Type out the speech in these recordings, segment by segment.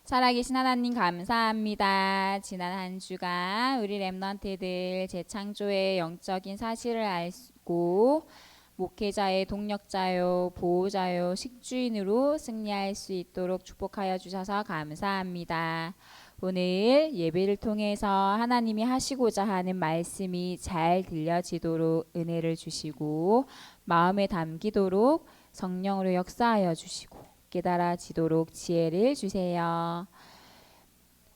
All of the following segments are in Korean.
살아계신 하나님 감사합니다. 지난 한 주간 우리 렘넌트들 재창조의 영적인 사실을 알고 목회자의 동력자요, 보호자요, 식주인으로 승리할 수 있도록 축복하여 주셔서 감사합니다. 오늘 예배를 통해서 하나님이 하시고자 하는 말씀이 잘 들려지도록 은혜를 주시고 마음에 담기도록 성령으로 역사하여 주시고 깨달아지도록 지혜를 주세요.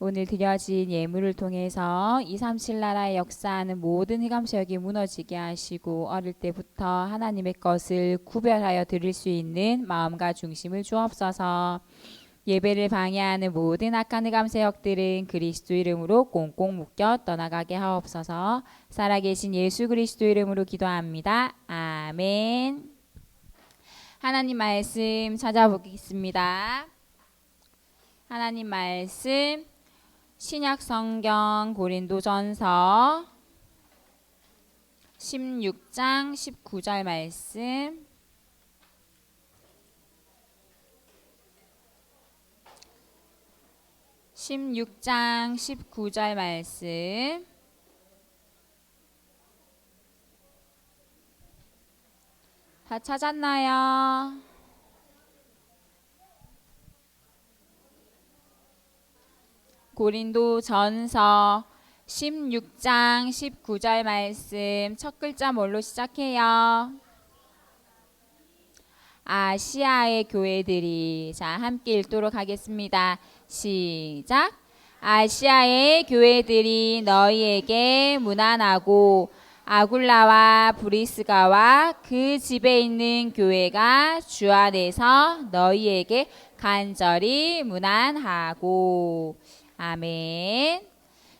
오늘 드려진 예물을 통해서 237 나라의 역사하는 모든 흑암세력이 무너지게 하시고 어릴 때부터 하나님의 것을 구별하여 드릴 수 있는 마음과 중심을 주옵소서. 예배를 방해하는 모든 악한 흑암세력들은 그리스도 이름으로 꽁꽁 묶여 떠나가게 하옵소서. 살아계신 예수 그리스도 이름으로 기도합니다. 아멘. 하나님 말씀 찾아보겠습니다. 하나님 말씀 신약 성경 고린도전서 16장 19절 말씀. (16장 19절) 말씀 다 찾았나요? 고린도전서 16장 19절 말씀 첫 글자 뭘로 시작해요? 아시아의 교회들이. 자, 함께 읽도록 하겠습니다. 시작. 아시아의 교회들이 너희에게 문안하고 아굴라와 브리스가와 그 집에 있는 교회가 주 안에서 너희에게 간절히 문안하고. 아멘.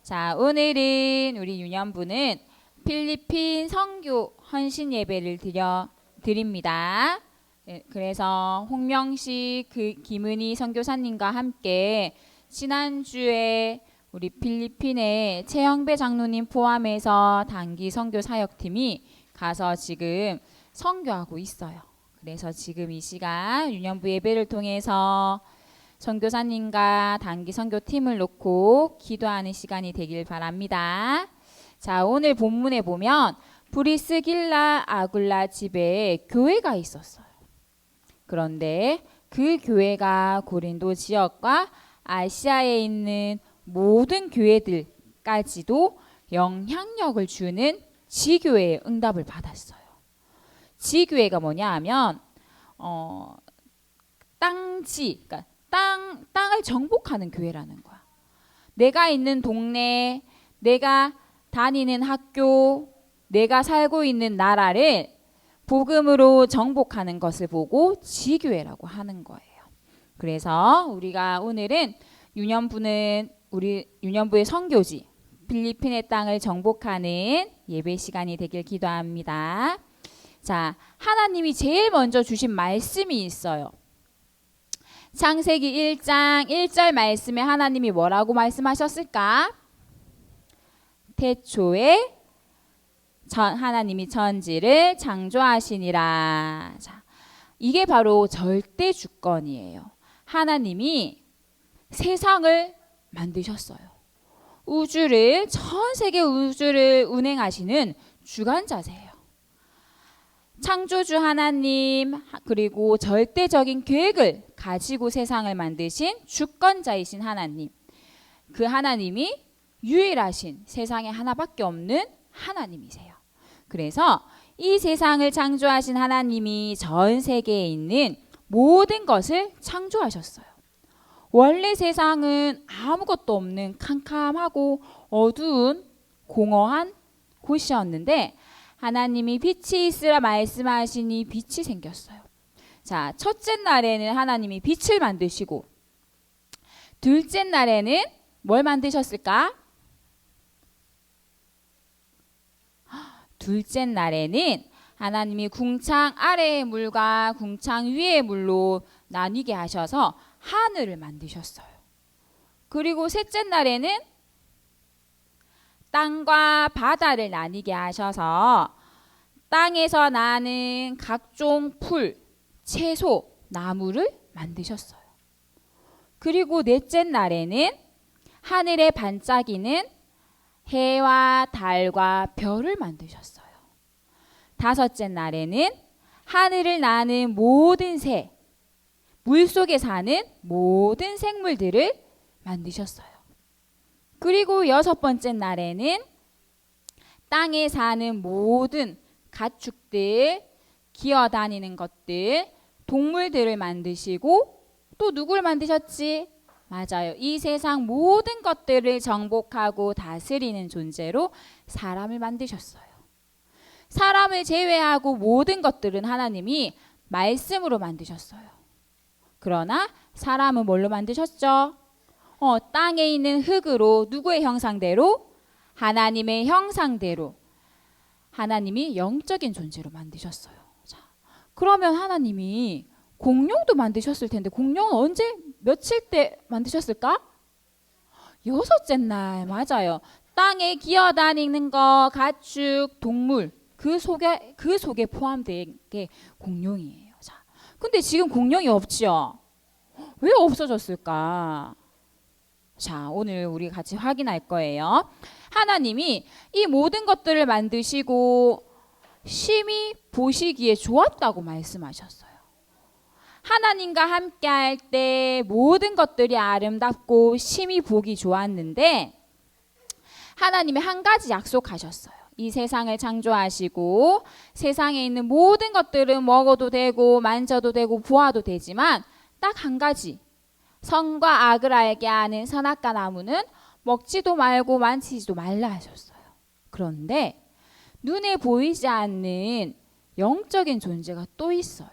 자, 오늘은 우리 유년부는 필리핀 선교 헌신 예배를 드립니다. 그래서 홍명식 김은희 선교사님과 함께 지난주에 우리 필리핀의 최영배 장로님 포함해서 단기 선교 사역팀이 가서 지금 선교하고 있어요. 그래서 지금 이 시간 유년부 예배를 통해서 선교사님과 단기 선교팀을 놓고 기도하는 시간이 되길 바랍니다. 자, 오늘 본문에 보면 브리스길라 아굴라 집에 교회가 있었어요. 그런데 그 교회가 고린도 지역과 아시아에 있는 모든 교회들까지도 영향력을 주는 지교회의 응답을 받았어요. 지교회가 뭐냐 하면 땅지, 그러니까 땅을 정복하는 교회라는 거야. 내가 있는 동네, 내가 다니는 학교, 내가 살고 있는 나라를 복음으로 정복하는 것을 보고 지교회라고 하는 거예요. 그래서 우리가 오늘은 우리 유년부의 선교지 필리핀의 땅을 정복하는 예배 시간이 되길 기도합니다. 자, 하나님이 제일 먼저 주신 말씀이 있어요. 창세기 1장 1절 말씀에 하나님이 뭐라고 말씀하셨을까? 태초에 하나님이 천지를 창조하시니라. 자, 이게 바로 절대 주권이에요. 하나님이 세상을 만드셨어요. 전 세계 우주를 운행하시는 주관자세요. 창조주 하나님, 그리고 절대적인 계획을 가지고 세상을 만드신 주권자이신 하나님. 그 하나님이 유일하신 세상에 하나밖에 없는 하나님이세요. 그래서 이 세상을 창조하신 하나님이 전 세계에 있는 모든 것을 창조하셨어요. 원래 세상은 아무것도 없는 캄캄하고 어두운 공허한 곳이었는데 하나님이 빛이 있으라 말씀하시니 빛이 생겼어요. 자, 첫째 날에는 하나님이 빛을 만드시고 둘째 날에는 뭘 만드셨을까? 둘째 날에는 하나님이 궁창 아래의 물과 궁창 위의 물로 나뉘게 하셔서 하늘을 만드셨어요. 그리고 셋째 날에는 땅과 바다를 나뉘게 하셔서 땅에서 나는 각종 풀, 채소, 나무를 만드셨어요. 그리고 넷째 날에는 하늘에 반짝이는 해와 달과 별을 만드셨어요. 다섯째 날에는 하늘을 나는 모든 새, 물속에 사는 모든 생물들을 만드셨어요. 그리고 여섯 번째 날에는 땅에 사는 모든 가축들, 기어다니는 것들, 동물들을 만드시고 또 누굴 만드셨지? 맞아요. 이 세상 모든 것들을 정복하고 다스리는 존재로 사람을 만드셨어요. 사람을 제외하고 모든 것들은 하나님이 말씀으로 만드셨어요. 그러나 사람은 뭘로 만드셨죠? 땅에 있는 흙으로 누구의 형상대로? 하나님의 형상대로 하나님이 영적인 존재로 만드셨어요. 자, 그러면 하나님이 공룡도 만드셨을 텐데 공룡은 언제 며칠 때 만드셨을까? 여섯째 날. 맞아요. 땅에 기어다니는 거, 가축, 동물 그 속에 포함된 게 공룡이에요. 자, 근데 지금 공룡이 없지요? 왜 없어졌을까? 자, 오늘 우리 같이 확인할 거예요. 하나님이 이 모든 것들을 만드시고 심히 보시기에 좋았다고 말씀하셨어요. 하나님과 함께 할 때 모든 것들이 아름답고 심히 보기 좋았는데 하나님이 한 가지 약속하셨어요. 이 세상을 창조하시고 세상에 있는 모든 것들은 먹어도 되고 만져도 되고 보아도 되지만 딱 한 가지, 선과 악을 알게 하는 선악과 나무는 먹지도 말고 만지지도 말라 하셨어요. 그런데 눈에 보이지 않는 영적인 존재가 또 있어요.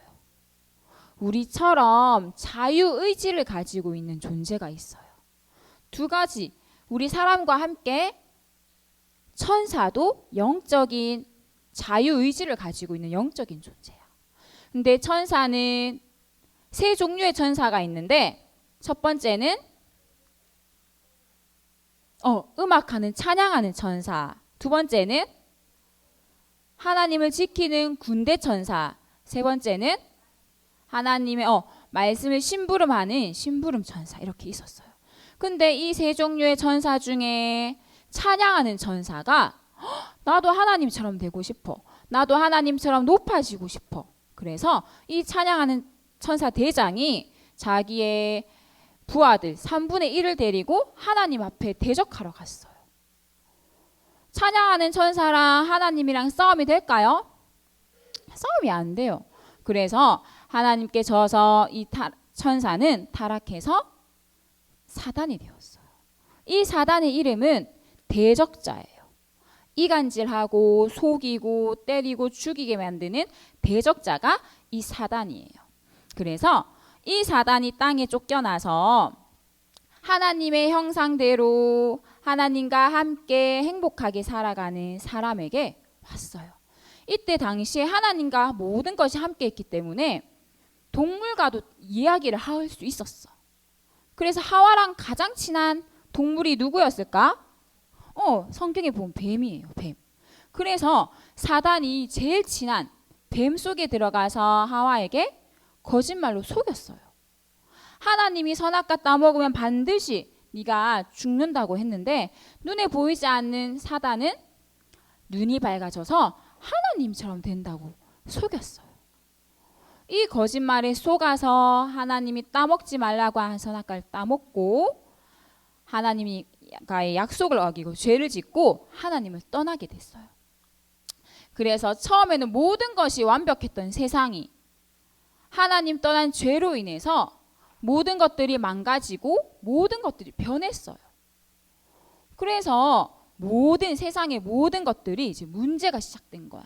우리처럼 자유의지를 가지고 있는 존재가 있어요. 두 가지, 우리 사람과 함께 천사도 영적인 자유의지를 가지고 있는 영적인 존재야. 근데 천사는 세 종류의 천사가 있는데 첫 번째는 음악하는 찬양하는 천사, 두 번째는 하나님을 지키는 군대 천사, 세 번째는 하나님의 말씀을 심부름하는 심부름 천사 이렇게 있었어요. 근데 이 세 종류의 천사 중에 찬양하는 천사가 나도 하나님처럼 되고 싶어. 나도 하나님처럼 높아지고 싶어. 그래서 이 찬양하는 천사 대장이 자기의 부하들 3분의 1을 데리고 하나님 앞에 대적하러 갔어요. 찬양하는 천사랑 하나님이랑 싸움이 될까요? 싸움이 안 돼요. 그래서 하나님께 져서 이 천사는 타락해서 사단이 되었어요. 이 사단의 이름은 대적자예요. 이간질하고 속이고 때리고 죽이게 만드는 대적자가 이 사단이에요. 그래서 이 사단이 땅에 쫓겨나서 하나님의 형상대로 하나님과 함께 행복하게 살아가는 사람에게 왔어요. 이때 당시에 하나님과 모든 것이 함께 했기 때문에 동물과도 이야기를 할 수 있었어. 그래서 하와랑 가장 친한 동물이 누구였을까? 성경에 보면 뱀이에요. 뱀. 그래서 사단이 제일 친한 뱀 속에 들어가서 하와에게 거짓말로 속였어요. 하나님이 선악과 따먹으면 반드시 네가 죽는다고 했는데 눈에 보이지 않는 사단은 눈이 밝아져서 하나님처럼 된다고 속였어요. 이 거짓말에 속아서 하나님이 따먹지 말라고 한 선악과를 따먹고 하나님과의 약속을 어기고 죄를 짓고 하나님을 떠나게 됐어요. 그래서 처음에는 모든 것이 완벽했던 세상이 하나님 떠난 죄로 인해서 모든 것들이 망가지고 모든 것들이 변했어요. 그래서 세상의 모든 것들이 이제 문제가 시작된 거야.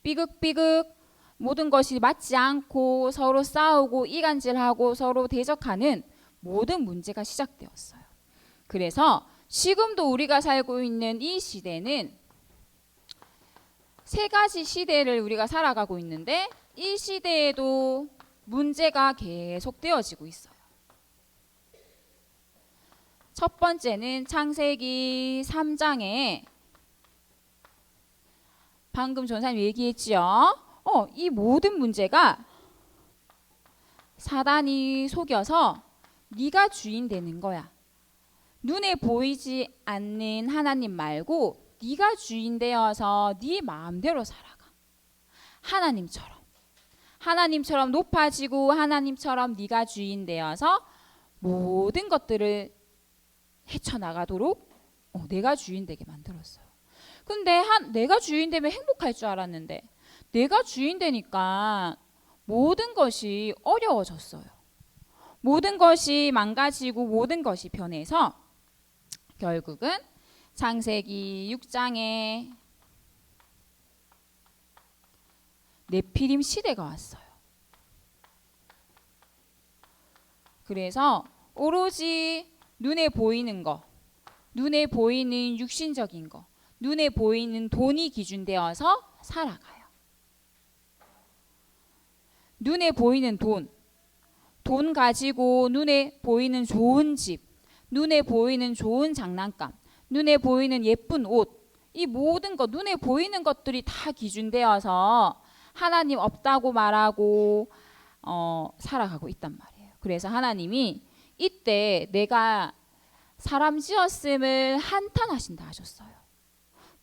삐걱삐걱 모든 것이 맞지 않고 서로 싸우고 이간질하고 서로 대적하는 모든 문제가 시작되었어요. 그래서 지금도 우리가 살고 있는 이 시대는 세 가지 시대를 우리가 살아가고 있는데 이 시대에도 문제가 계속되어지고 있어요. 첫 번째는 창세기 3장에 방금 전사님 얘기했지요. 이 모든 문제가 사단이 속여서 네가 주인 되는 거야. 눈에 보이지 않는 하나님 말고 네가 주인 되어서 네 마음대로 살아가. 하나님처럼 높아지고 하나님처럼 네가 주인 되어서 모든 것들을 헤쳐나가도록 내가 주인 되게 만들었어요. 근데 내가 주인 되면 행복할 줄 알았는데 내가 주인 되니까 모든 것이 어려워졌어요. 모든 것이 망가지고 모든 것이 변해서 결국은 창세기 6장에 네피림 시대가 왔어요. 그래서 오로지 눈에 보이는 거, 눈에 보이는 육신적인 거, 눈에 보이는 돈이 기준되어서 살아가요. 눈에 보이는 돈 가지고 눈에 보이는 좋은 집, 눈에 보이는 좋은 장난감, 눈에 보이는 예쁜 옷, 이 모든 것, 눈에 보이는 것들이 다 기준되어서 하나님 없다고 말하고 살아가고 있단 말이에요. 그래서 하나님이 이때 내가 사람 지었음을 한탄하신다 하셨어요.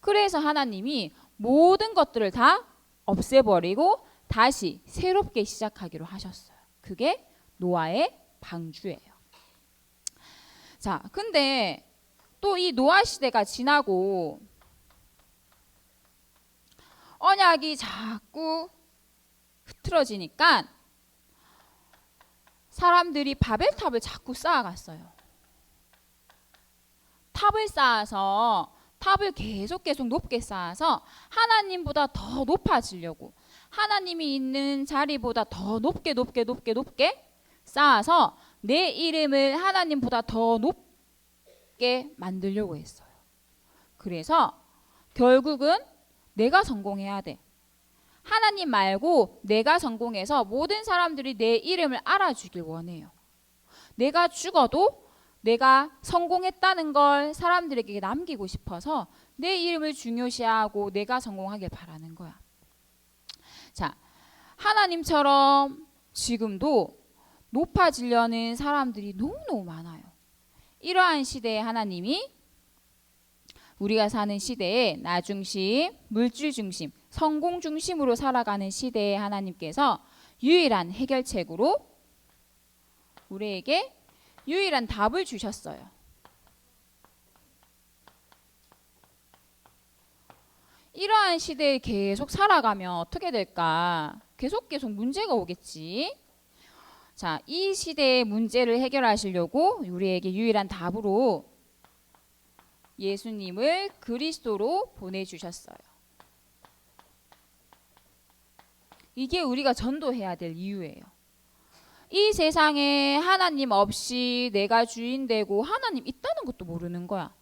그래서 하나님이 모든 것들을 다 없애버리고 다시 새롭게 시작하기로 하셨어요. 그게 노아의 방주예요. 자, 근데 또 이 노아 시대가 지나고 언약이 자꾸 흐트러지니까 사람들이 바벨탑을 자꾸 쌓아갔어요. 탑을 쌓아서 탑을 계속 높게 쌓아서 하나님보다 더 높아지려고 하나님이 있는 자리보다 더 높게 쌓아서 내 이름을 하나님보다 더 높게 만들려고 했어요. 그래서 결국은 내가 성공해야 돼. 하나님 말고 내가 성공해서 모든 사람들이 내 이름을 알아주길 원해요. 내가 죽어도 내가 성공했다는 걸 사람들에게 남기고 싶어서 내 이름을 중요시하고 내가 성공하길 바라는 거야. 자, 하나님처럼 지금도 높아지려는 사람들이 너무너무 많아요. 이러한 시대에 하나님이 우리가 사는 시대에 나 중심, 물질 중심, 성공 중심으로 살아가는 시대에 하나님께서 유일한 해결책으로 우리에게 유일한 답을 주셨어요. 이러한 시대에 계속 살아가면 어떻게 될까? 계속 문제가 오겠지. 자, 이 시대의 문제를 해결하시려고 우리에게 유일한 답으로 예수님을 그리스도로 보내주셨어요. 이게 우리가 전도해야 될 이유예요. 이 세상에 하나님 없이 내가 주인 되고 하나님 있다는 것도 모르는 거야.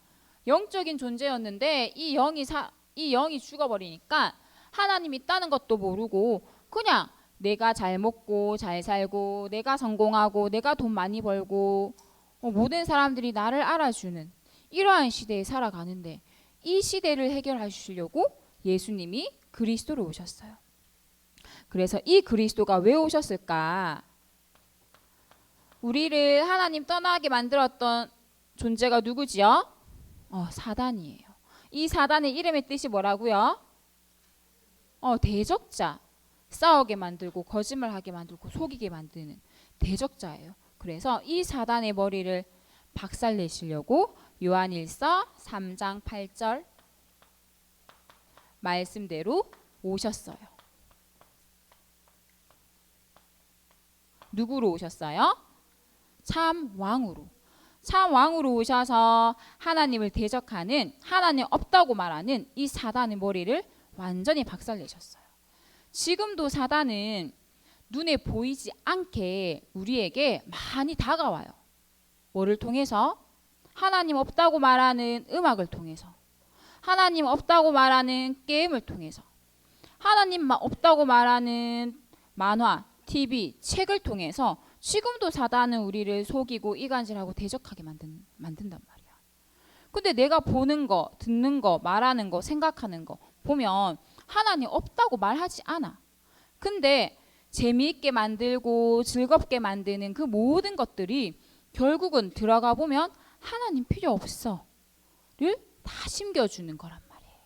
영적인 존재였는데 이 영이 죽어버리니까 하나님 있다는 것도 모르고 그냥 내가 잘 먹고 잘 살고 내가 성공하고 내가 돈 많이 벌고 모든 사람들이 나를 알아주는 이러한 시대에 살아가는데 이 시대를 해결하시려고 예수님이 그리스도로 오셨어요. 그래서 이 그리스도가 왜 오셨을까? 우리를 하나님 떠나게 만들었던 존재가 누구지요? 사단이에요. 이 사단의 이름의 뜻이 뭐라고요? 대적자. 싸우게 만들고 거짓말하게 만들고 속이게 만드는 대적자예요. 그래서 이 사단의 머리를 박살내시려고 요한일서 3장 8절 말씀대로 오셨어요. 누구로 오셨어요? 참 왕으로 오셔서 하나님을 대적하는 하나님 없다고 말하는 이 사단의 머리를 완전히 박살내셨어요. 지금도 사단은 눈에 보이지 않게 우리에게 많이 다가와요. 뭐를 통해서? 하나님 없다고 말하는 음악을 통해서, 하나님 없다고 말하는 게임을 통해서, 하나님 없다고 말하는 만화, TV, 책을 통해서 지금도 사단은 우리를 속이고 이간질하고 대적하게 만든단 말이야. 근데 내가 보는 거, 듣는 거, 말하는 거, 생각하는 거 보면 하나님 없다고 말하지 않아. 근데 재미있게 만들고 즐겁게 만드는 그 모든 것들이 결국은 들어가 보면 하나님 필요 없어를 다 심겨주는 거란 말이에요.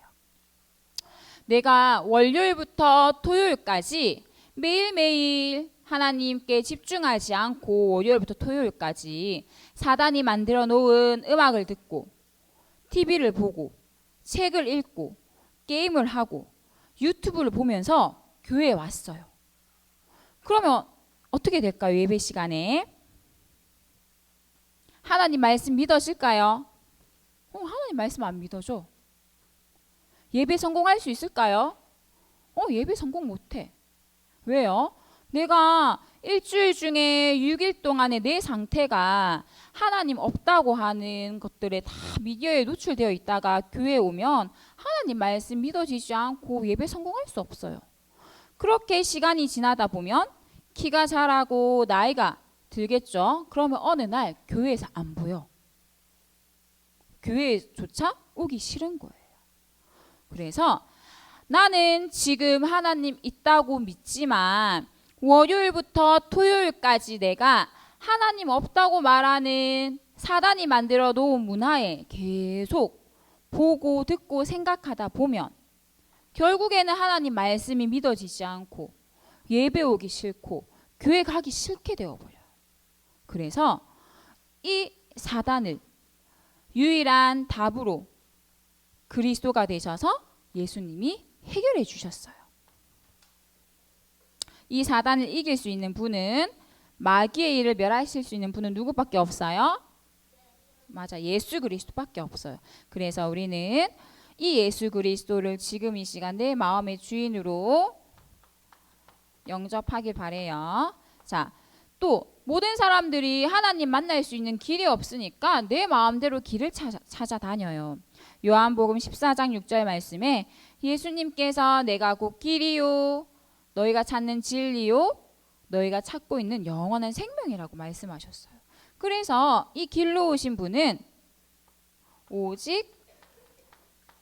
내가 월요일부터 토요일까지 매일매일 하나님께 집중하지 않고 월요일부터 토요일까지 사단이 만들어 놓은 음악을 듣고 TV를 보고 책을 읽고 게임을 하고 유튜브를 보면서 교회에 왔어요. 그러면 어떻게 될까요? 예배 시간에 하나님 말씀 믿어질까요? 하나님 말씀 안 믿어져. 예배 성공할 수 있을까요? 예배 성공 못해. 왜요? 내가 일주일 중에 6일 동안의 내 상태가 하나님 없다고 하는 것들에 다 미디어에 노출되어 있다가 교회에 오면 하나님 말씀 믿어지지 않고 예배 성공할 수 없어요. 그렇게 시간이 지나다 보면 키가 자라고 나이가 들겠죠. 그러면 어느 날 교회에서 안 보여. 교회조차 오기 싫은 거예요. 그래서 나는 지금 하나님 있다고 믿지만 월요일부터 토요일까지 내가 하나님 없다고 말하는 사단이 만들어 놓은 문화에 계속 보고 듣고 생각하다 보면 결국에는 하나님 말씀이 믿어지지 않고 예배 오기 싫고 교회 가기 싫게 되어버려요. 그래서 이 사단을 유일한 답으로 그리스도가 되셔서 예수님이 해결해 주셨어요. 이 사단을 이길 수 있는 분은, 마귀의 일을 멸하실 수 있는 분은 누구밖에 없어요? 맞아, 예수 그리스도밖에 없어요. 그래서 우리는 이 예수 그리스도를 지금 이 시간 내 마음의 주인으로 영접하길 바래요. 자, 또 모든 사람들이 하나님 만날 수 있는 길이 없으니까 내 마음대로 길을 찾아다녀요. 요한복음 14장 6절 말씀에 예수님께서 내가 곧 길이요 너희가 찾는 진리요 너희가 찾고 있는 영원한 생명이라고 말씀하셨어요. 그래서 이 길로 오신 분은 오직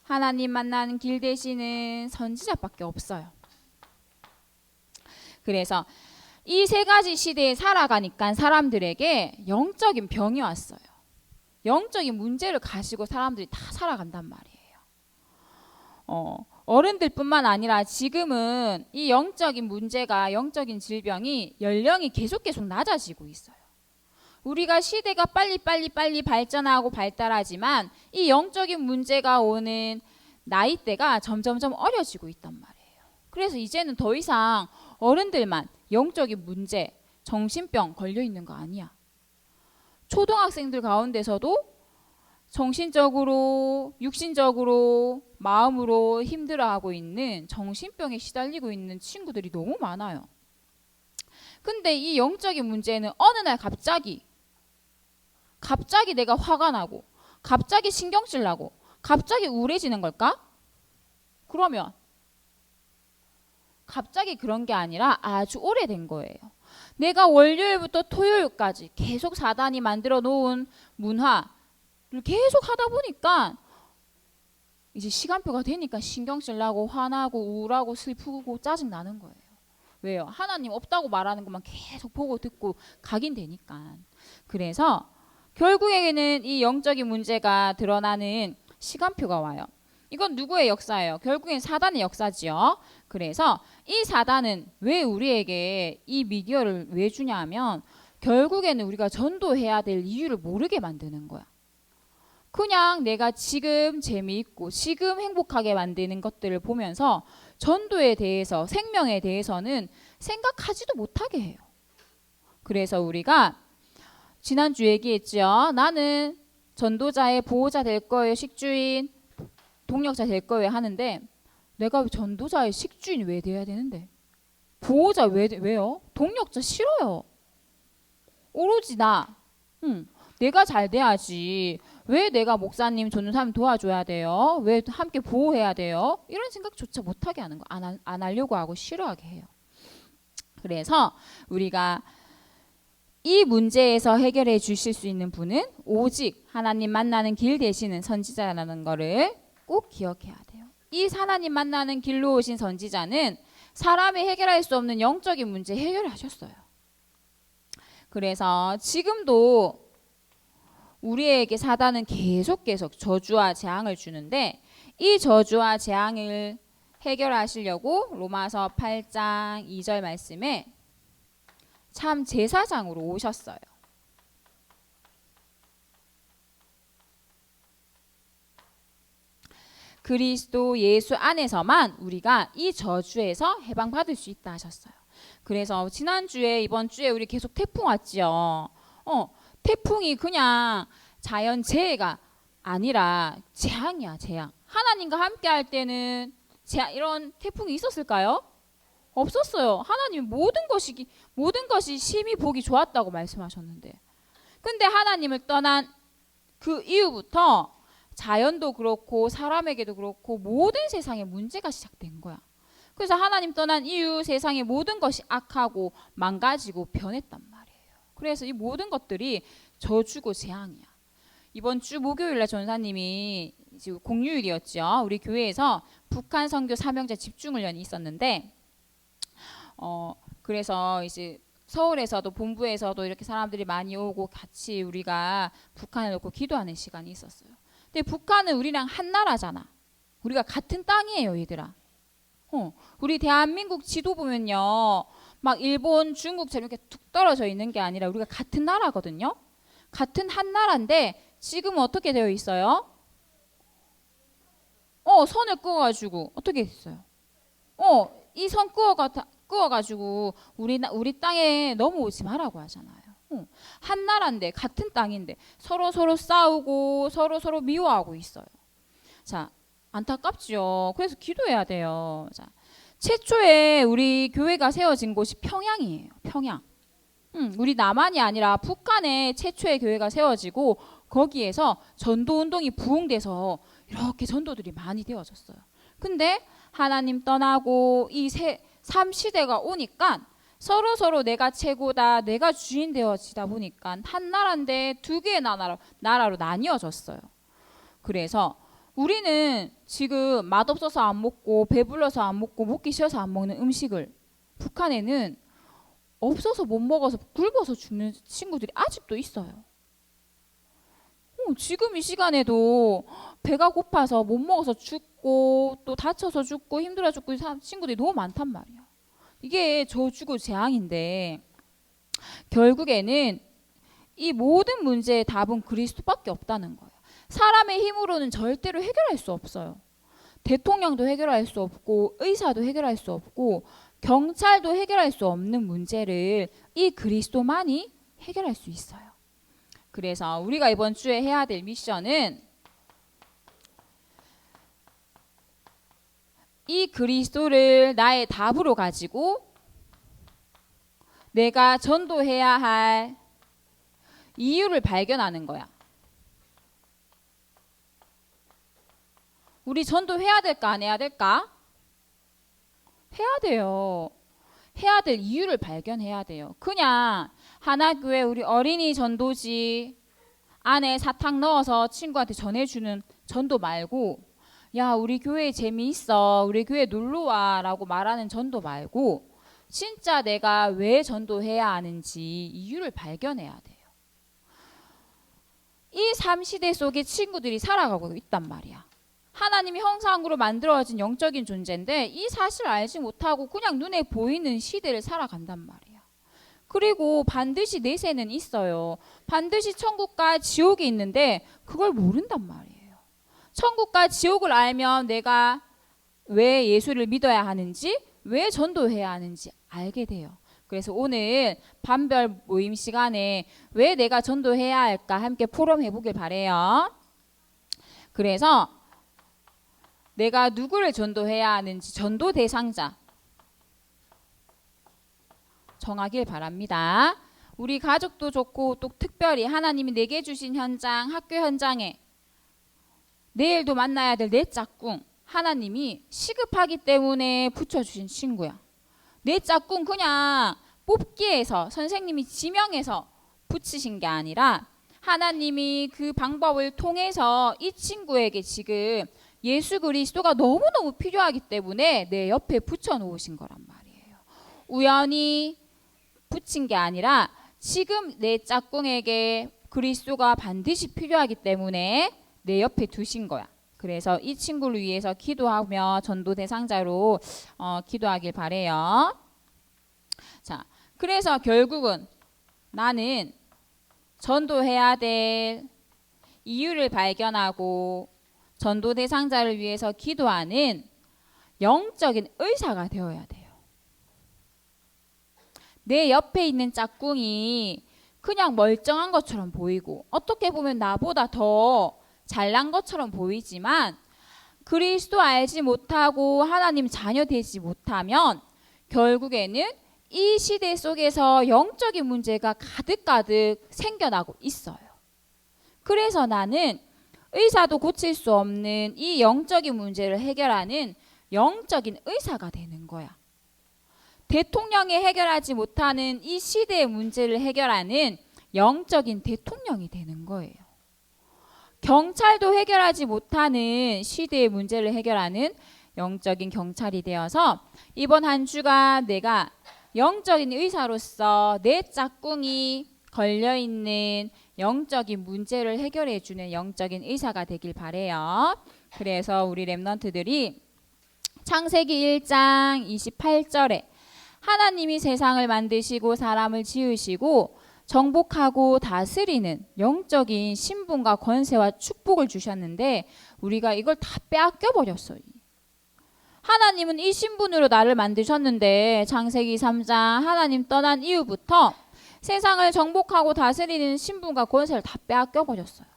하나님 만나는 길 되시는 선지자밖에 없어요. 그래서 이 세 가지 시대에 살아가니까 사람들에게 영적인 병이 왔어요. 영적인 문제를 가지고 사람들이 다 살아간단 말이에요. 어른들뿐만 아니라 지금은 이 영적인 문제가, 영적인 질병이 연령이 계속 낮아지고 있어요. 우리가 시대가 빨리 발전하고 발달하지만 이 영적인 문제가 오는 나이대가 점점점 어려지고 있단 말이에요. 그래서 이제는 더 이상 어른들만 영적인 문제, 정신병 걸려 있는 거 아니야. 초등학생들 가운데서도 정신적으로, 육신적으로, 마음으로 힘들어하고 있는, 정신병에 시달리고 있는 친구들이 너무 많아요. 근데 이 영적인 문제는 어느 날 갑자기 내가 화가 나고, 갑자기 신경질 나고, 갑자기 우울해지는 걸까? 그러면 갑자기 그런 게 아니라 아주 오래된 거예요. 내가 월요일부터 토요일까지 계속 사단이 만들어 놓은 문화를 계속 하다 보니까 이제 시간표가 되니까 신경질 나고 화나고 우울하고 슬프고 짜증 나는 거예요. 왜요? 하나님 없다고 말하는 것만 계속 보고 듣고 각인 되니까. 그래서 결국에는 이 영적인 문제가 드러나는 시간표가 와요. 이건 누구의 역사예요? 결국엔 사단의 역사지요. 그래서 이 사단은 왜 우리에게 이 미디어를 왜 주냐 하면 결국에는 우리가 전도해야 될 이유를 모르게 만드는 거야. 그냥 내가 지금 재미있고 지금 행복하게 만드는 것들을 보면서 전도에 대해서, 생명에 대해서는 생각하지도 못하게 해요. 그래서 우리가 지난주 얘기했죠. 나는 전도자의 보호자 될 거예요. 식주인, 동력자 될 거예요 하는데 내가 전도자의 식주인 왜 돼야 되는데? 보호자 왜요? 동력자 싫어요. 오로지 내가 잘 돼야지. 왜 내가 목사님, 전도사님 도와줘야 돼요? 왜 함께 보호해야 돼요? 이런 생각조차 못하게 하는 거. 안 하려고 하고 싫어하게 해요. 그래서 우리가 이 문제에서 해결해 주실 수 있는 분은 오직 하나님 만나는 길 되시는 선지자라는 거를 꼭 기억해야 돼요. 이 하나님 만나는 길로 오신 선지자는 사람이 해결할 수 없는 영적인 문제 해결을 하셨어요. 그래서 지금도 우리에게 사단은 계속 저주와 재앙을 주는데 이 저주와 재앙을 해결하시려고 로마서 8장 2절 말씀에 참 제사장으로 오셨어요. 그리스도 예수 안에서만 우리가 이 저주에서 해방받을 수 있다 하셨어요. 그래서 지난주에 이번 주에 우리 계속 태풍 왔지요. 태풍이 그냥 자연재해가 아니라 재앙이야, 재앙. 하나님과 함께 할 때는 이런 태풍이 있었을까요? 없었어요. 하나님 모든 것이 심히 보기 좋았다고 말씀하셨는데. 근데 하나님을 떠난 그 이후부터 자연도 그렇고 사람에게도 그렇고 모든 세상에 문제가 시작된 거야. 그래서 하나님 떠난 이후 세상의 모든 것이 악하고 망가지고 변했단 말이에요. 그래서 이 모든 것들이 저주고 재앙이야. 이번 주 목요일날 전사님이 지금 공휴일이었죠. 우리 교회에서 북한 선교 사명자 집중훈련이 있었는데 그래서 이제 서울에서도 본부에서도 이렇게 사람들이 많이 오고 같이 우리가 북한을 놓고 기도하는 시간이 있었어요. 근데 북한은 우리랑 한 나라잖아. 우리가 같은 땅이에요, 얘들아. 우리 대한민국 지도 보면요, 막 일본, 중국처럼 이렇게 툭 떨어져 있는 게 아니라 우리가 같은 나라거든요. 같은 한 나라인데 지금은 어떻게 되어 있어요? 선을 그어가지고 어떻게 됐어요? 이 선 그어가지고 우리 땅에 넘어오지 말라고 하잖아요. 한 나라인데 같은 땅인데 서로 싸우고 서로 미워하고 있어요. 자, 안타깝지요. 그래서 기도해야 돼요. 자, 최초에 우리 교회가 세워진 곳이 평양이에요. 평양. 우리 남한이 아니라 북한에 최초의 교회가 세워지고 거기에서 전도운동이 부흥돼서 이렇게 전도들이 많이 되어졌어요. 근데 하나님 떠나고 이 3시대가 오니까 서로 내가 최고다, 내가 주인 되어지다 보니까 한 나라인데 두 개의 나라로 나뉘어졌어요. 그래서 우리는 지금 맛없어서 안 먹고 배불러서 안 먹고 먹기 싫어서 안 먹는 음식을 북한에는 없어서 못 먹어서 굶어서 죽는 친구들이 아직도 있어요. 지금 이 시간에도 배가 고파서 못 먹어서 죽고 또 다쳐서 죽고 힘들어 죽고 친구들이 너무 많단 말이야. 이게 저주고 재앙인데 결국에는 이 모든 문제의 답은 그리스도밖에 없다는 거예요. 사람의 힘으로는 절대로 해결할 수 없어요. 대통령도 해결할 수 없고 의사도 해결할 수 없고 경찰도 해결할 수 없는 문제를 이 그리스도만이 해결할 수 있어요. 그래서 우리가 이번 주에 해야 될 미션은 이 그리스도를 나의 답으로 가지고 내가 전도해야 할 이유를 발견하는 거야. 우리 전도해야 될까 안 해야 될까? 해야 돼요. 해야 될 이유를 발견해야 돼요. 그냥 하나교회 우리 어린이 전도지 안에 사탕 넣어서 친구한테 전해주는 전도 말고 야 우리 교회 재미있어 우리 교회 놀러와 라고 말하는 전도 말고 진짜 내가 왜 전도해야 하는지 이유를 발견해야 돼요. 이 3시대 속에 친구들이 살아가고 있단 말이야. 하나님이 형상으로 만들어진 영적인 존재인데 이 사실을 알지 못하고 그냥 눈에 보이는 시대를 살아간단 말이야. 그리고 반드시 내세는 있어요. 반드시 천국과 지옥이 있는데 그걸 모른단 말이에요. 천국과 지옥을 알면 내가 왜 예수를 믿어야 하는지 왜 전도해야 하는지 알게 돼요. 그래서 오늘 반별 모임 시간에 왜 내가 전도해야 할까 함께 포럼해 보길 바래요. 그래서 내가 누구를 전도해야 하는지 전도 대상자 정하길 바랍니다. 우리 가족도 좋고 또 특별히 하나님이 내게 주신 현장, 학교 현장에 내일도 만나야 될 내 짝꿍 하나님이 시급하기 때문에 붙여주신 친구야. 내 짝꿍 그냥 뽑기에서 선생님이 지명해서 붙이신 게 아니라 하나님이 그 방법을 통해서 이 친구에게 지금 예수 그리스도가 너무너무 필요하기 때문에 내 옆에 붙여놓으신 거란 말이에요. 우연히 붙인 게 아니라 지금 내 짝꿍에게 그리스도가 반드시 필요하기 때문에 내 옆에 두신 거야. 그래서 이 친구를 위해서 기도하며 전도 대상자로 기도하길 바래요. 자, 그래서 결국은 나는 전도해야 될 이유를 발견하고 전도 대상자를 위해서 기도하는 영적인 의사가 되어야 돼요. 내 옆에 있는 짝꿍이 그냥 멀쩡한 것처럼 보이고 어떻게 보면 나보다 더 잘난 것처럼 보이지만 그리스도 알지 못하고 하나님 자녀 되지 못하면 결국에는 이 시대 속에서 영적인 문제가 가득가득 생겨나고 있어요. 그래서 나는 의사도 고칠 수 없는 이 영적인 문제를 해결하는 영적인 의사가 되는 거야. 대통령이 해결하지 못하는 이 시대의 문제를 해결하는 영적인 대통령이 되는 거예요. 경찰도 해결하지 못하는 시대의 문제를 해결하는 영적인 경찰이 되어서 이번 한 주간 내가 영적인 의사로서 내 짝꿍이 걸려있는 영적인 문제를 해결해주는 영적인 의사가 되길 바래요. 그래서 우리 렘넌트들이 창세기 1장 28절에 하나님이 세상을 만드시고 사람을 지으시고 정복하고 다스리는 영적인 신분과 권세와 축복을 주셨는데 우리가 이걸 다 빼앗겨 버렸어요. 하나님은 이 신분으로 나를 만드셨는데 창세기 3장 하나님 떠난 이후부터 세상을 정복하고 다스리는 신분과 권세를 다 빼앗겨 버렸어요.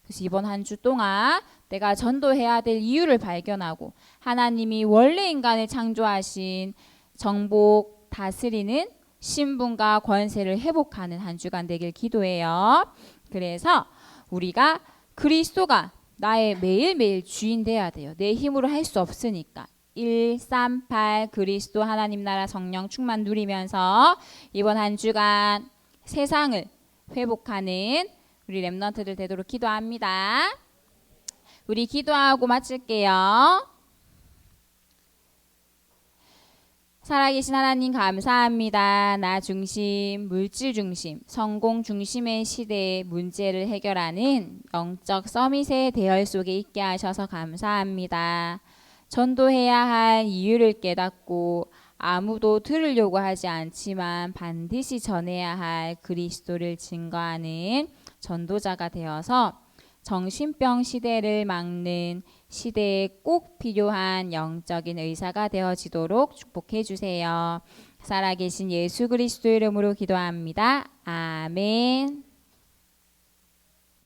그래서 이번 한 주 동안 내가 전도해야 될 이유를 발견하고 하나님이 원래 인간을 창조하신 정복, 다스리는 신분과 권세를 회복하는 한 주간 되길 기도해요. 그래서 우리가 그리스도가 나의 매일매일 주인 돼야 돼요. 내 힘으로 할 수 없으니까. 138 그리스도 하나님 나라 성령 충만 누리면서 이번 한 주간 세상을 회복하는 우리 렘넌트들 되도록 기도합니다. 우리 기도하고 마칠게요. 살아계신 하나님 감사합니다. 나 중심, 물질 중심, 성공 중심의 시대의 문제를 해결하는 영적 서밋의 대열 속에 있게 하셔서 감사합니다. 전도해야 할 이유를 깨닫고 아무도 들으려고 하지 않지만 반드시 전해야 할 그리스도를 증거하는 전도자가 되어서 정신병 시대를 막는 시대에 꼭 필요한 영적인 의사가 되어지도록 축복해 주세요. 살아계신 예수 그리스도 이름으로 기도합니다. 아멘.